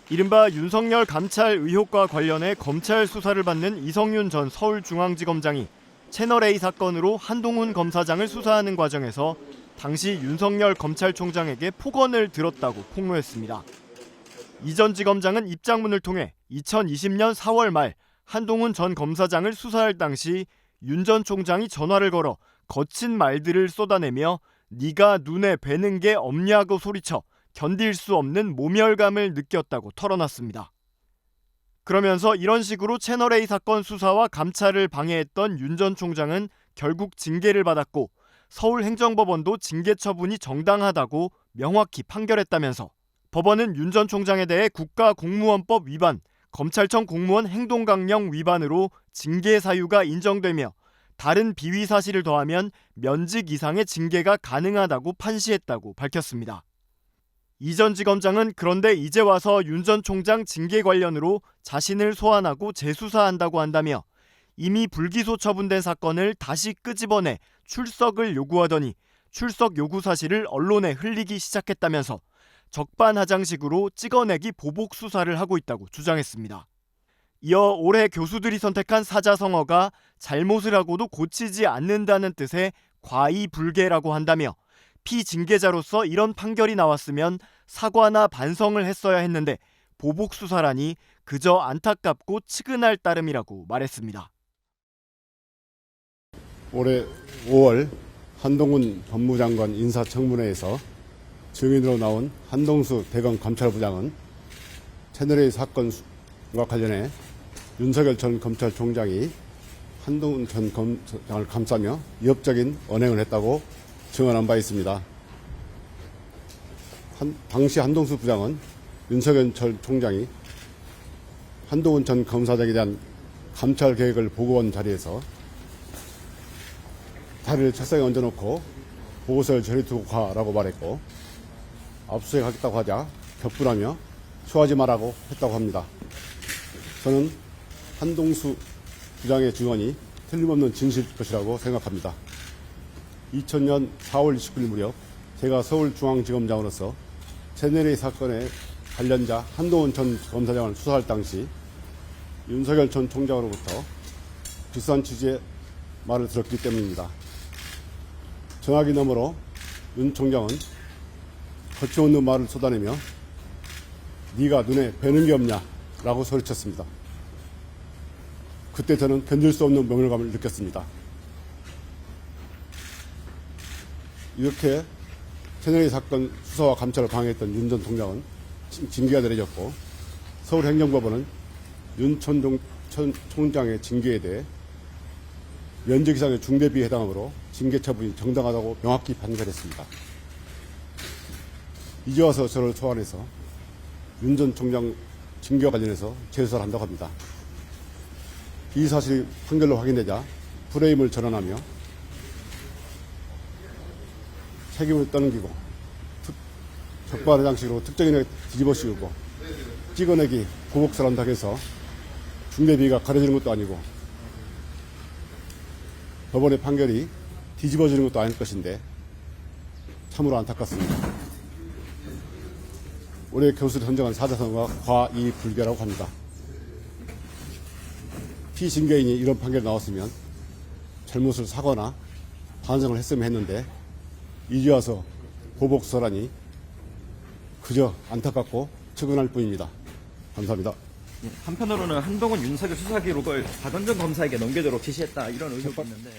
이른바 윤석열 감찰 의혹과 관련해 검찰 수사를 받는 이성윤 전 서울중앙지검장이 채널A 사건으로 한동훈 검사장을 수사하는 과정에서 당시 윤석열 검찰총장에게 폭언을 들었다고 폭로했습니다. 이 전 지검장은 입장문을 통해 2020년 4월 말 한동훈 전 검사장을 수사할 당시 윤 전 총장이 전화를 걸어 거친 말들을 쏟아내며 네가 눈에 뵈는 게 없냐고 소리쳐 견딜 수 없는 모멸감을 느꼈다고 털어놨습니다. 그러면서 이런 식으로 채널A 사건 수사와 감찰을 방해했던 윤 전 총장은 결국 징계를 받았고 서울행정법원도 징계 처분이 정당하다고 명확히 판결했다면서 법원은 윤 전 총장에 대해 국가공무원법 위반, 검찰청 공무원 행동강령 위반으로 징계 사유가 인정되며 다른 비위 사실을 더하면 면직 이상의 징계가 가능하다고 판시했다고 밝혔습니다. 이 전 지검장은 그런데 이제 와서 윤 전 총장 징계 관련으로 자신을 소환하고 재수사한다고 한다며 이미 불기소 처분된 사건을 다시 끄집어내 출석을 요구하더니 출석 요구 사실을 언론에 흘리기 시작했다면서 적반하장식으로 찍어내기 보복 수사를 하고 있다고 주장했습니다. 이어 올해 교수들이 선택한 사자성어가 잘못을 하고도 고치지 않는다는 뜻의 과이불개라고 한다며 피징계자로서 이런 판결이 나왔으면 사과나 반성을 했어야 했는데 보복 수사라니 그저 안타깝고 측은할 따름이라고 말했습니다. 올해 5월 한동훈 법무장관 인사청문회에서 증인으로 나온 한동수 대검 감찰부장은 채널A 사건과 관련해 윤석열 전 검찰총장이 한동훈 전 검사장을 감싸며 위협적인 언행을 했다고 증언한 바 있습니다. 당시 한동수 부장은 윤석열 전 총장이 한동훈 전 검사장에 대한 감찰 계획을 보고한 자리에서 다리를 책상에 얹어놓고 보고서를 저리 두고 가라고 말했고 압수수색하겠다고 하자 격분하며 쇼하지 말라고 했다고 합니다. 저는 한동수 부장의 증언이 틀림없는 진실일 것이라고 생각합니다. 2000년 4월 29일 무렵 제가 서울중앙지검장으로서 채널A 사건의 관련자 한동훈 전 검사장을 수사할 당시 윤석열 전 총장으로부터 비슷한 취지의 말을 들었기 때문입니다. 전화기 너머로 윤 총장은 거침없는 말을 쏟아내며 네가 눈에 뵈는 게 없냐 라고 소리쳤습니다. 그때 저는 견딜 수 없는 모멸감을 느꼈습니다. 이렇게 채널A 사건 수사와 감찰을 방해했던 윤 전 총장은 징계가 내려졌고 서울행정법원은 윤 전 총장의 징계에 대해 면직 이상의 중대비에 해당하므로 징계 처분이 정당하다고 명확히 판결했습니다. 이제 와서 저를 소환해서 윤 전 총장 징계와 관련해서 재수사를 한다고 합니다. 이 사실이 판결로 확인되자 프레임을 전환하며 책임을 떠넘기고 적반하장식으로 특정인에게 뒤집어 씌우고 찍어내기 보복사를 한다고 해서 중대비가 가려지는 것도 아니고 법원의 판결이 뒤집어지는 것도 아닐 것인데 참으로 안타깝습니다. 올해 교수를 선정한 사자성어가 과이불개라고 합니다. 피징계인이 이런 판결이 나왔으면 잘못을 사거나 반성을 했으면 했는데 이제 와서 보복서라니 그저 안타깝고 측은할 뿐입니다. 감사합니다. 한편으로는 한동훈 윤석열 수사 기록을 박원전 검사에게 넘기도록 지시했다 이런 의혹이 있는데.